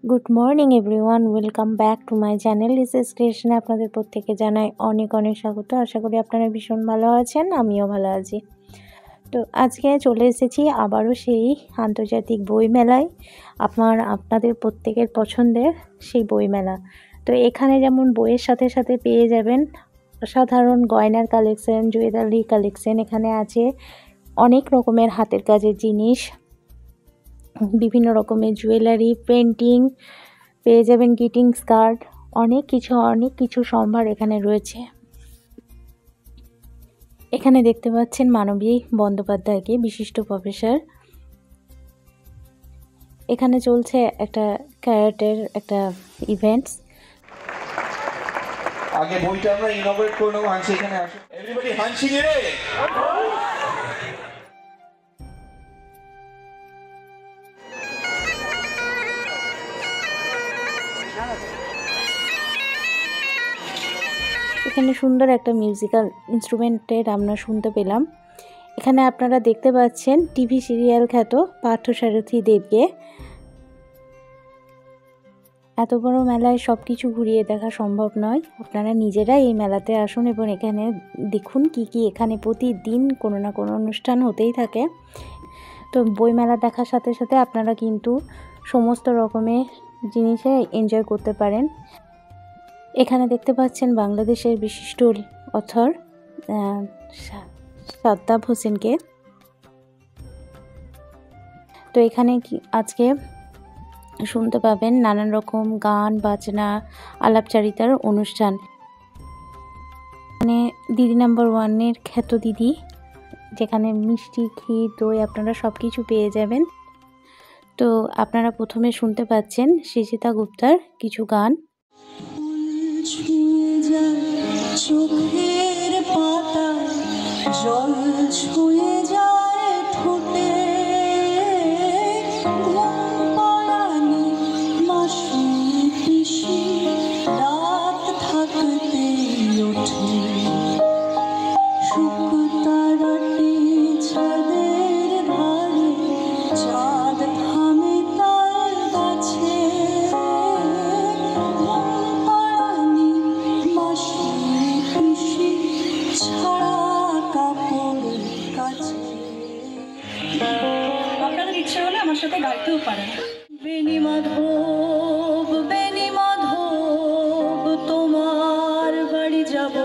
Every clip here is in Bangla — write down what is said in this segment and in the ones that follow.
Good morning everyone, welcome back to my channel ইসেস ক্রিয়েশনে আপনাদের প্রত্যেকে জানাই অনেক অনেক স্বাগত। আশা করি আপনারা ভীষণ ভালো আছেন, আমিও ভালো আছি। তো আজকে চলে এসেছি আবারও সেই আন্তর্জাতিক বইমেলায়, আপনাদের প্রত্যেকের পছন্দের সেই বইমেলা। তো এখানে যেমন বইয়ের সাথে সাথে পেয়ে যাবেন অসাধারণ গয়নার কালেকশন, জুয়েলারি কালেকশন। এখানে আছে অনেক রকমের হাতের কাজের জিনিস, বিভিন্ন রকমের জুয়েলারি, পেন্টিং, পেয়ে যাবেন গ্রিটিংস কার্ড, অনেক কিছু সম্ভার এখানে রয়েছে। এখানে দেখতে পাচ্ছেন মানবী বন্দ্যোপাধ্যায়কে, বিশিষ্ট প্রফেসর। এখানে চলছে একটা ক্যারাটের একটা ইভেন্টস। আগে বইটা আমরা ইনঅপারেট করে নেবো। হানসি এখানে আসো, এভরিবডি হানসি রে। এখানে সুন্দর একটা মিউজিক্যাল ইনস্ট্রুমেন্টের আমরা শুনতে পেলাম। এখানে আপনারা দেখতে পাচ্ছেন টিভি সিরিয়াল খ্যাত পার্থসারথী দেবকে। এত বড় মেলায় সব কিছু ঘুরিয়ে দেখা সম্ভব নয়, আপনারা নিজেরাই এই মেলাতে আসুন এবং এখানে দেখুন কি এখানে প্রতিদিন কোনো না কোনো অনুষ্ঠান হতেই থাকে। তো বইমেলা দেখার সাথে সাথে আপনারা কিন্তু সমস্ত রকমের জিনিসে এনজয় করতে পারেন। এখানে দেখতে পাচ্ছেন বাংলাদেশের বিশিষ্ট অথর সাদ্দাব হোসেনকে। তো এখানে আজকে শুনতে পাবেন নানান রকম গান বাজনা, আলাপচারিতার অনুষ্ঠান। মানে দিদি নাম্বার 1-এর খ্যাত দিদি, যেখানে মিষ্টি, ক্ষীর, দই আপনারা সব কিছু পেয়ে যাবেন। তো আপনারা প্রথমে শুনতে পাচ্ছেন সৃজিতা গুপ্তার কিছু গান। চোখের পাতা জল ছুঁয়ে যায় ঠোঁটে, মাসি পিসি রাত থাকতে ওঠে, শুকতারাটি ছাদের ধারে চাঁদ থামে তার কাছে, আপনাদের ইচ্ছে হলে আমার সাথে গাইতেও পারেন। বেনি মাধব বেনি মাধব তোমার বাড়ি যাব,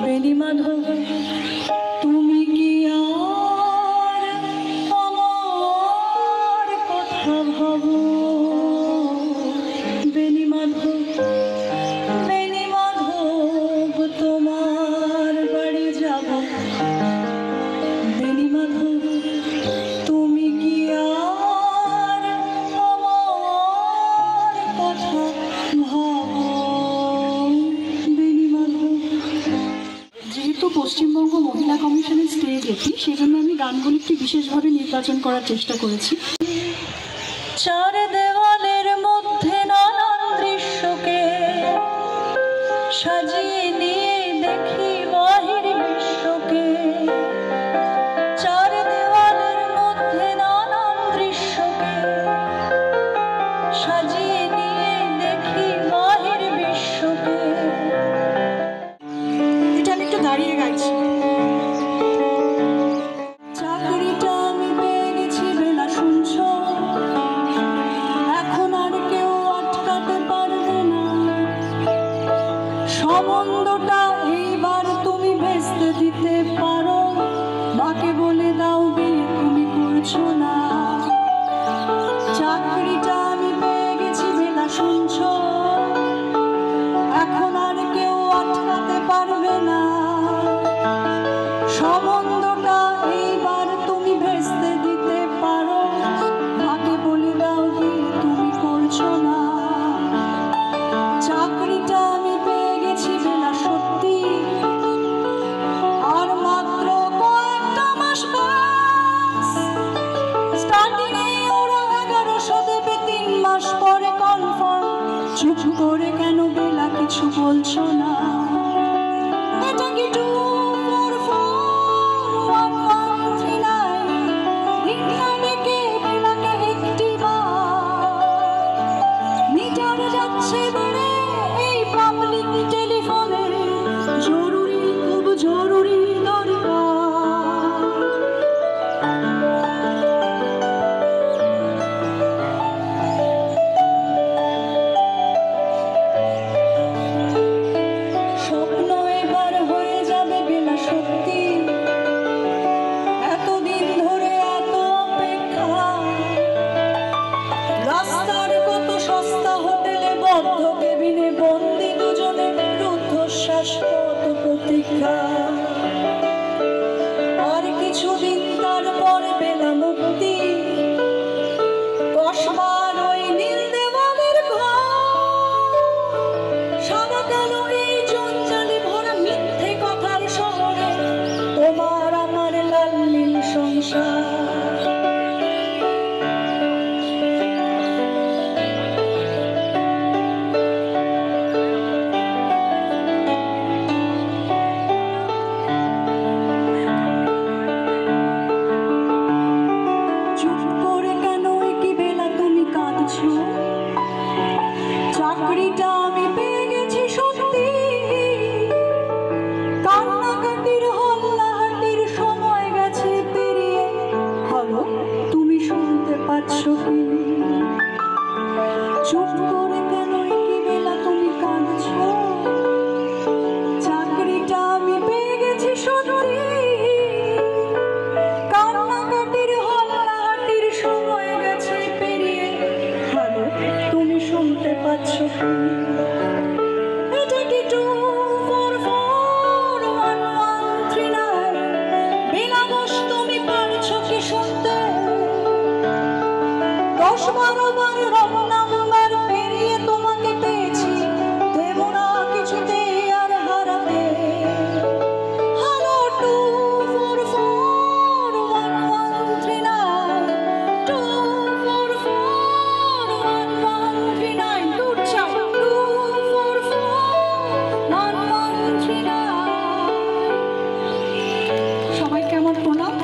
বেনি মাধব তুমি কি আর আমার কথা ভাবো, বেনি মাধব বেনি মাধব তোমার বাড়ি যাব, বেনি মাধব তুমি কি আর আমার কথা ভাবো, বেনি মাধব। যেহেতু পশ্চিমবঙ্গ মহিলা কমিশনের স্টেজ এটি, সেজন্য আমি গানগুলি একটু বিশেষভাবে নির্বাচন করার চেষ্টা করেছি। চার দেওয়ালের মধ্যে নানান দৃশ্যকে সাজিয়ে নিয়ে দেখি বাহির বিশ্বকে, চার দেওয়ালের মধ্যে নানান দৃশ্যকে সাজিয়ে নিয়ে দেখি বাহির বিশ্বকে। এটা আমি একটু দাঁড়িয়ে গাইছি। চাকরিটা আমি পেয়ে গেছি বেলা শুনছো, এখন আর কেউ আটকাতে পারবে না, সম্বন্ধটা এইবার তুমি ভেস্তে দিতে পারো, মাকে বলে দাও বিয়ে তুমি করছো না। চাকরিটা আমি পেয়ে গেছি বেলা শুনছো, এখন আর কেউ আটকাতে পারবে না, সম্বন্ধটা এইবার তুমি ভেস্তে দিতে পারো, মাকে বলে দাও বিয়ে তুমি করছো না। চাকরিটা আমি পেয়ে গেছি বেলা সত্যি, আর মাত্র কয়েকটা মাস বাস, স্টার্টিং এ ওরা 1100 দেবে, 3 মাস পরে কনফার্ম। চুপ করে কেন বেলা কিছু বলছো না, এটা কি 2441139 দিনখানেকে বেলাকে একটি বার বদ্ধ কেবিনে বন্দি দুজনে রুদ্ধশ্বাস কত প্রতীক্ষা। আর কিছুদিন তারপরে পেলাম মুক্তি, কসবার ওই নীল দেওয়ালের ঘর, সারা কালো এই জঞ্জালে ভরা মিথ্যে কথার শহরে তোমার আমার লাল নীল সংসার। চাকরিটা আমি পেয়ে গেছি সত্যি, কান্নাকাটির হল্লাহাটির সময় গেছে পেরিয়ে। হলো তুমি শুনতে পাচ্ছ কি? চুপ করে কেন কি বেলা তুমি কাঁদছো? চাকরিটা আমি পেয়ে গেছি সত্যি, কান্নাকাটির হল্লাহাটির সময় গেছে পেরিয়ে। হলো তুমি শুনতে পাচ্ছ কি? এটা কি 2441139? বিলাবস তুমি পারছো কি শুনতে? 10-12 বার রং নাম্বার পেরিয়ে তোমাকে পেয়েছি, দেব না কিছুতে আর হারাতে। হ্যালো 2441139, 2441139, দূর চাও 2441139। সবাইকে আমার প্রণাম।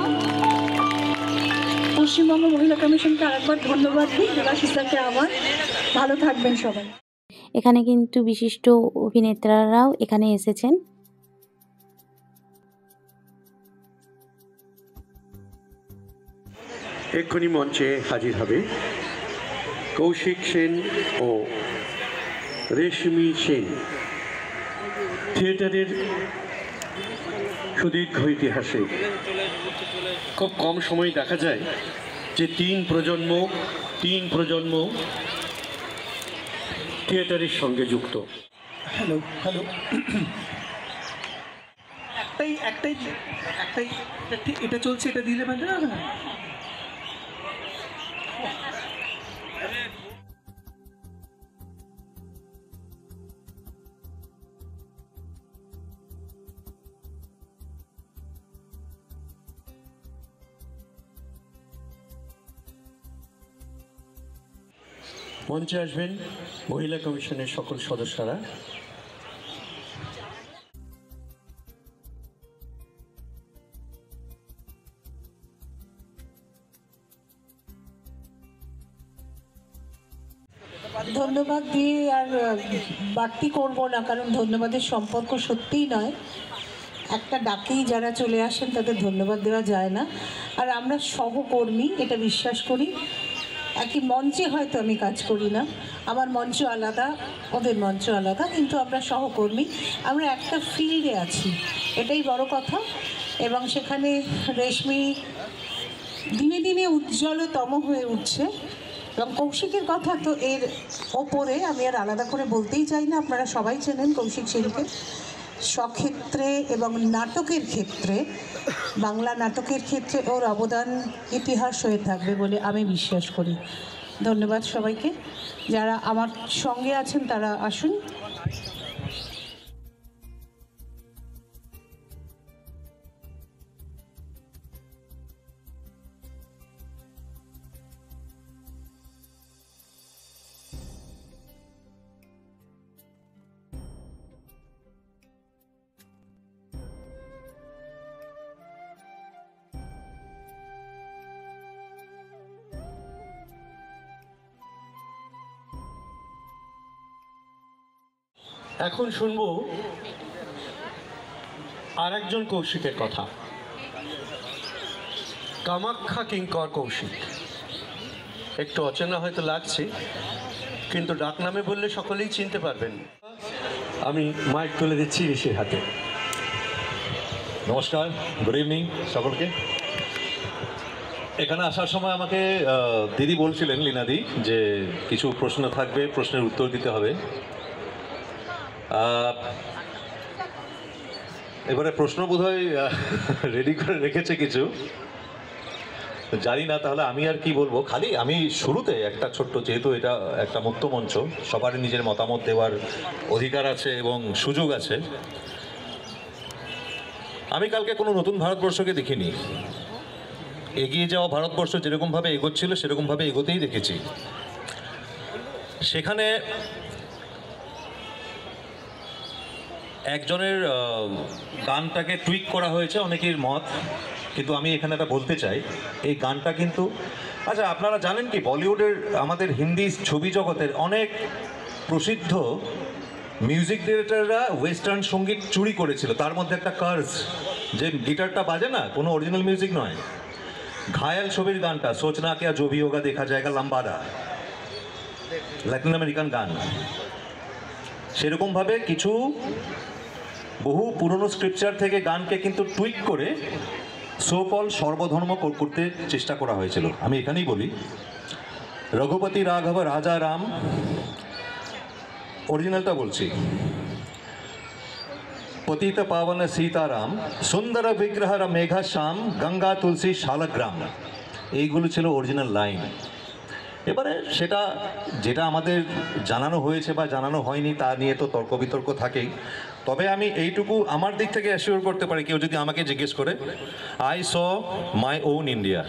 পশ্চিমবঙ্গ মহিলা কমিশনকে আরেকবার ধন্যবাদ দিই, দেবাশিসাকে আবার। ভালো থাকবেন সবাই। এখানে কিন্তু বিশিষ্ট অভিনেতারাও এখানে এসেছেন। এক্ষুনি মঞ্চে হাজির হবে কৌশিক সেন ও রেশমি সেন। থিয়েটারের সুদীর্ঘ ইতিহাসে খুব কম সময় দেখা যায় যে তিন প্রজন্ম থিয়েটারের সঙ্গে যুক্ত। হ্যালো হ্যালো, একটাই এটা চলছে, এটা দিলে মানে না। মঞ্চে আসবেন মহিলা কমিশনের সকল সদস্যরা। ধন্যবাদ দিয়ে আর বাড়তি করবো না, কারণ ধন্যবাদের সম্পর্ক সত্যিই নয়। একটা ডাকেই যারা চলে আসেন তাদের ধন্যবাদ দেওয়া যায় না। আর আমরা সহকর্মী, এটা বিশ্বাস করি। একই মঞ্চে হয়তো আমি কাজ করি না, আমার মঞ্চ আলাদা, ওদের মঞ্চ আলাদা, কিন্তু আমরা সহকর্মী, আমরা একটা ফিল্ডে আছি, এটাই বড় কথা। এবং সেখানে রেশমি দিনে দিনে উজ্জ্বলতম হয়ে উঠছে। এবং কৌশিকের কথা তো এর ওপরে আমি আর আলাদা করে বলতেই চাই না, আপনারা সবাই চেনেন কৌশিক সেনকে। সক্ষেত্রে এবং নাটকের ক্ষেত্রে, বাংলা নাটকের ক্ষেত্রে ওর অবদান ইতিহাস হয়ে থাকবে বলে আমি বিশ্বাস করি। ধন্যবাদ সবাইকে। যারা আমার সঙ্গে আছেন তারা আসুন। এখন শুনবো আর একজন কৌশিকের কথা, কামাখ্যা কিঙ্কর কৌশিক। একটু অচেনা হয়তো লাগছে, কিন্তু ডাকনামে বললে সকলেই চিনতে পারবেন। আমি মাইক তুলে দিচ্ছি ঋষির হাতে। নমস্কার, গুড ইভিনিং সকলকে। এখানে আসার সময় আমাকে দিদি বলছিলেন, লীনাদি, যে কিছু প্রশ্ন থাকবে, প্রশ্নের উত্তর দিতে হবে। এবারে প্রশ্ন বোধহয় রেডি করে রেখেছে কিছু, জানি না। তাহলে আমি আর কি বলবো, খালি আমি শুরুতে একটা ছোট্ট, যেহেতু এটা একটা মুক্ত মঞ্চ, সবারই নিজের মতামত দেওয়ার অধিকার আছে এবং সুযোগ আছে। আমি কালকে কোনো নতুন ভারতবর্ষকে দেখিনি। এগিয়ে যাওয়া ভারতবর্ষ যেরকমভাবে এগোচ্ছিল সেরকমভাবে এগোতেই দেখেছি। সেখানে একজনের গানটাকে টুইক করা হয়েছে, অনেকের মত, কিন্তু আমি এখানে একটা বলতে চাই, এই গানটা কিন্তু, আচ্ছা আপনারা জানেন কি, বলিউডের, আমাদের হিন্দি ছবি জগতের অনেক প্রসিদ্ধ মিউজিক ডিরেক্টররা ওয়েস্টার্ন সঙ্গীত চুরি করেছিল। তার মধ্যে একটা কার্স, যে গিটারটা বাজে না, কোনো অরিজিনাল মিউজিক নয়। ঘায়াল ছবির গানটা, সোচনা क्या जो भी होगा देखा जाएगा, লম্বাদা, ল্যাটিন আমেরিকান গান। সেরকমভাবে কিছু বহু পুরনো স্ক্রিপচার থেকে গানকে কিন্তু টুইক করে সোকল সর্বধর্ম করতে চেষ্টা করা হয়েছিল। আমি এখানেই বলি, রঘুপতি রাঘব রাজা রাম, অরিজিনালটা বলছি, পতিত পাবন সীতারাম, সুন্দর বিগ্রহ মেঘা শ্যাম, গঙ্গা তুলসী শালগ্রাম, এইগুলো ছিল অরিজিনাল লাইন। এবারে সেটা যেটা আমাদের জানানো হয়েছে বা জানানো হয়নি তা নিয়ে তো তর্ক বিতর্ক থাকেই। তবে আমি এইটুকু আমার দিক থেকে অ্যাসিওর করতে পারি, কেউ যদি আমাকে জিজ্ঞেস করে, I saw my own India.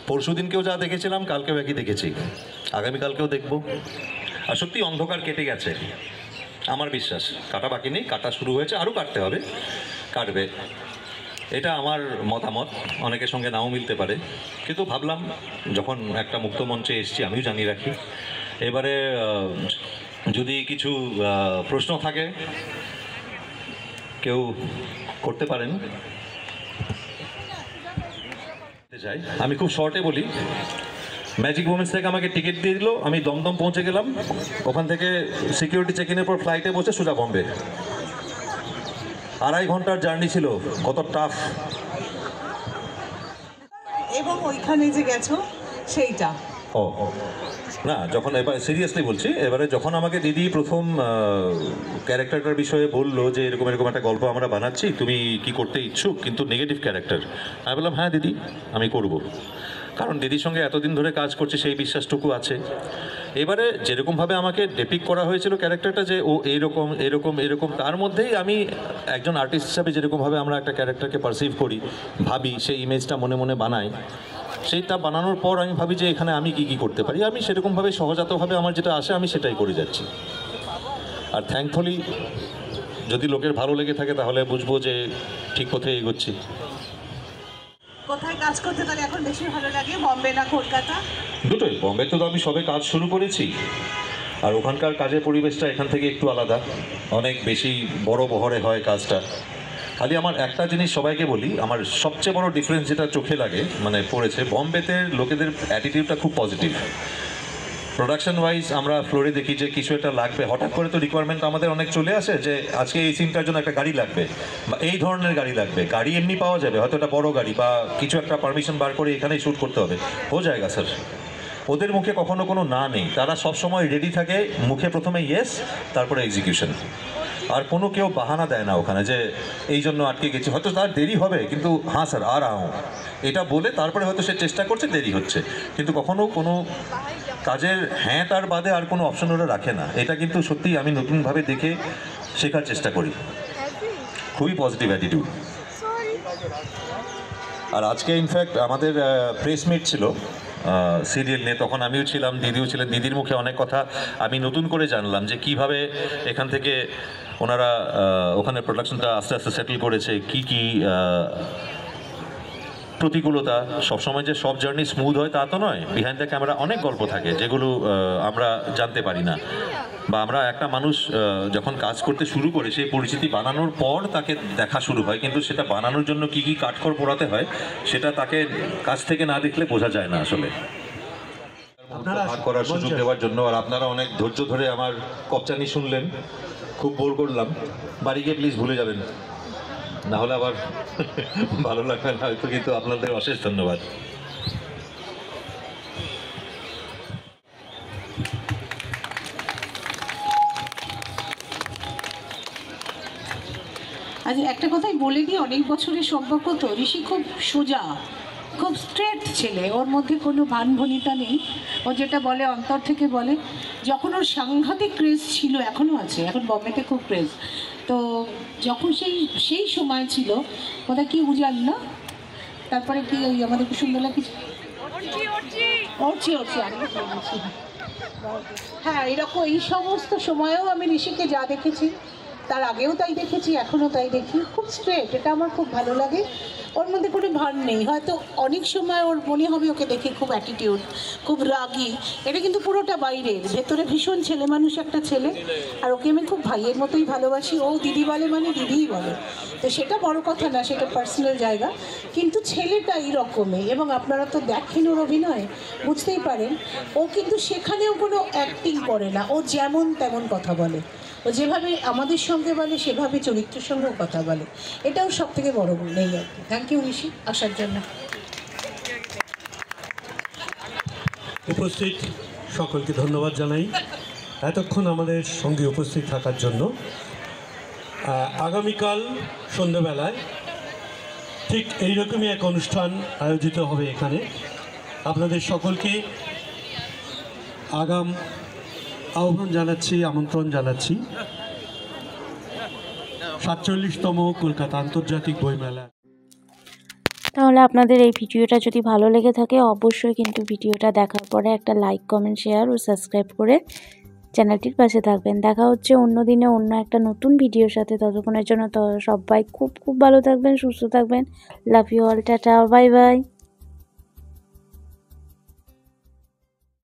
পরশু দিনকেও যা দেখেছিলাম, কালকেও একই দেখেছি, আগামীকালকেও দেখব। আর সত্যি অন্ধকার কেটে গেছে, আমার বিশ্বাস। কাটা বাকি নেই, কাটা শুরু হয়েছে, আরও কাটতে হবে, কাটবে। এটা আমার মতামত, অনেকের সঙ্গে নাও মিলতে পারে, কিন্তু ভাবলাম যখন একটা মুক্ত মঞ্চে এসেছি আমিও জানিয়ে রাখি। এবারে যদি কিছু প্রশ্ন থাকে কেউ করতে পারেন। আমি খুব শর্টে বলি, ম্যাজিক মোমেন্টস থেকে আমাকে টিকিট দিয়ে দিল, আমি দমদম পৌঁছে গেলাম, ওখান থেকে সিকিউরিটি চেক ইনের পর ফ্লাইটে বসে সোজা বম্বে। 2.5 ঘন্টার জার্নি ছিল, কত টাফ। এবং ওইখানে যে গেছো সেইটা ও না, যখন এবার সিরিয়াসলি বলছি, এবারে যখন আমাকে দিদি প্রথম ক্যারেক্টারটার বিষয়ে বললো যে এরকম এরকম একটা গল্প আমরা বানাচ্ছি, তুমি কি করতে ইচ্ছুক, কিন্তু নেগেটিভ ক্যারেক্টার, আমি বললাম হ্যাঁ দিদি আমি করব, কারণ দিদির সঙ্গে এতদিন ধরে কাজ করছে সেই বিশ্বাসটুকু আছে। এবারে যেরকমভাবে আমাকে ডেপিক করা হয়েছিল ক্যারেক্টারটা, যে ও এইরকম এরকম এরকম, তার মধ্যেই আমি একজন আর্টিস্ট হিসাবে যেরকমভাবে আমরা একটা ক্যারেক্টারকে পারসিভ করি, ভাবি, সেই ইমেজটা মনে মনে বানাই, সেইটা বানানোর পর আমি ভাবি যে এখানে আমি কি করতে পারি, আমি সেরকমভাবে সহজাতভাবে আমার যেটা আসে আমি সেটাই করে যাচ্ছি। আর থ্যাঙ্কফুলি যদি লোকের ভালো লেগে থাকে তাহলে বুঝবো যে ঠিক পথে এগোচ্ছি। কোথায় কাজ করতে তাহলে এখন বেশি ভালো লাগে, বম্বে না কলকাতা? দুটোই। বম্বেতে তো আমি সবে কাজ শুরু করেছি, আর ওখানকার কাজের পরিবেশটা এখান থেকে একটু আলাদা, অনেক বেশি বড় বহরে হয় কাজটা। খালি আমার একটা জিনিস সবাইকে বলি, আমার সবচেয়ে বড় ডিফারেন্স যেটা চোখে লাগে, মানে পড়েছে, বম্বেতে লোকেদের অ্যাটিটিউডটা খুব পজিটিভ। প্রোডাকশন ওয়াইজ আমরা ফ্লোরে দেখি যে কিছু একটা লাগবে, হঠাৎ করে তো রিকোয়ারমেন্ট আমাদের অনেক চলে আসে যে আজকে এই সিনটার জন্য একটা গাড়ি লাগবে বা এই ধরনের গাড়ি লাগবে। গাড়ি এমনি পাওয়া যাবে, হয়তো একটা বড় গাড়ি বা কিছু একটা পারমিশন বার করে এখানেই শ্যুট করতে হবে, হো যায়গা স্যার। ওদের মুখে কখনো কোনো না নেই, তারা সবসময় রেডি থাকে, মুখে প্রথমে ইয়েস, তারপরে এক্সিকিউশন। আর কোনো কেউ বাহানা দেয় না ওখানে যে এই জন্য আটকে গেছি, হয়তো তার দেরি হবে কিন্তু হ্যাঁ স্যার আর এটা বলে তারপরে হয়তো সে চেষ্টা করছে, দেরি হচ্ছে, কিন্তু কখনো কোনো কাজের হ্যাঁ তার বাদে আর কোনো অপশন ওরা রাখে না। এটা কিন্তু সত্যিই আমি নতুনভাবে দেখে শেখার চেষ্টা করি, খুবই পজিটিভ অ্যাটিটিউড। আর আজকে ইনফ্যাক্ট আমাদের প্রেস মিট ছিল সিরিয়াল নিয়ে, তখন আমিও ছিলাম, দিদিও ছিলেন। দিদির মুখে অনেক কথা আমি নতুন করে জানলাম, যে কিভাবে এখান থেকে ওনারা ওখানে প্রোডাকশনটা আস্তে আস্তে সেটেল করেছে, কি কি প্রতিকূলতা। সবসময় যে সব জার্নি স্মুথ হয় তা তো নয়, বিহাইন্ড দ্য ক্যামেরা অনেক গল্প থাকে যেগুলো আমরা জানতে পারি না, বা আমরা একটা মানুষ যখন কাজ করতে শুরু করে সেই পরিচিতি বানানোর পর তাকে দেখা শুরু হয়, কিন্তু সেটা বানানোর জন্য কি কি কাঠখড় পোড়াতে হয় সেটা তাকে কাছ থেকে না দেখলে বোঝা যায় না আসলে। ভাগ করার সুযোগ দেওয়ার জন্য, আর আপনারা অনেক ধৈর্য ধরে আমার কপচানি শুনলেন, খুব বোর করলাম, বাড়ি গিয়ে প্লিজ ভুলে যাবেন। না হলে আবার ভালো লাগবে না হয়তো, কিন্তু আপনাদের অশেষ ধন্যবাদ। আজ একটা কথাই বলে দিই, অনেক বছরের সম্পর্ক তো। ঋষি খুব সোজা, খুব স্ট্রেট ছেলে, ওর মধ্যে কোনো ভানভনিতা নেই। ও যেটা বলে অন্তর থেকে বলে। যখন ওর সাংঘাতিক ক্রেজ ছিল, এখনও আছে, এখন বম্বেতে খুব ক্রেজ, তো যখন সেই সময় ছিল, ওটা কি উজান না, তারপরে কি ওই আমাদের কুসুমতলা কিছু অর্চি আমি বলেছি। হ্যাঁ, এরকম এই সমস্ত সময়েও আমি ঋষিকে যা দেখেছি, তার আগেও তাই দেখেছি, এখনও তাই দেখি। খুব স্ট্রেট, এটা আমার খুব ভালো লাগে। ওর মধ্যে কোনো ভান নেই। হয়তো অনেক সময় ওর মনে হবে ওকে দেখে খুব অ্যাটিটিউড, খুব রাগী, এটা কিন্তু পুরোটা বাইরের। ভেতরে ভীষণ ছেলে মানুষ একটা ছেলে, আর ওকে আমি খুব ভাইয়ের মতোই ভালোবাসি। ও দিদি বলে মানে দিদিই বলে, তো সেটা বড় কথা না, সেটা পার্সোনাল জায়গা। কিন্তু ছেলেটা এই রকমই, এবং আপনারা তো দেখেন ওর অভিনয়, বুঝতেই পারেন। ও কিন্তু সেখানেও কোনো অ্যাক্টিং করে না, ও যেমন তেমন কথা বলে। ও যেভাবে আমাদের সঙ্গে বলে সেভাবে চরিত্রের সঙ্গেও কথা বলে। এটাও সব থেকে বড় নেই আর কি। থ্যাংক ইউ ঋষি আসার জন্য। উপস্থিত সকলকে ধন্যবাদ জানাই এতক্ষণ আমাদের সঙ্গে উপস্থিত থাকার জন্য। আগামীকাল সন্ধ্যাবেলায় ঠিক এইরকমই এক অনুষ্ঠান আয়োজিত হবে এখানে। আপনাদের সকলকে আগাম আহ্বান জানাচ্ছি, আমন্ত্রণ জানাচ্ছি 47তম কলকাতা আন্তর্জাতিক বইমেলা। তাহলে আপনাদের এই ভিডিওটা যদি ভালো লেগে থাকে, অবশ্যই কিন্তু ভিডিওটা দেখার পরে একটা লাইক, কমেন্ট, শেয়ার ও সাবস্ক্রাইব করে চ্যানেলটির পাশে থাকবেন। দেখা হচ্ছে অন্য দিনে অন্য একটা নতুন ভিডিওর সাথে। ততক্ষণের জন্য তো সবাই খুব খুব ভালো থাকবেন, সুস্থ থাকবেন। Love you all, tata, bye by.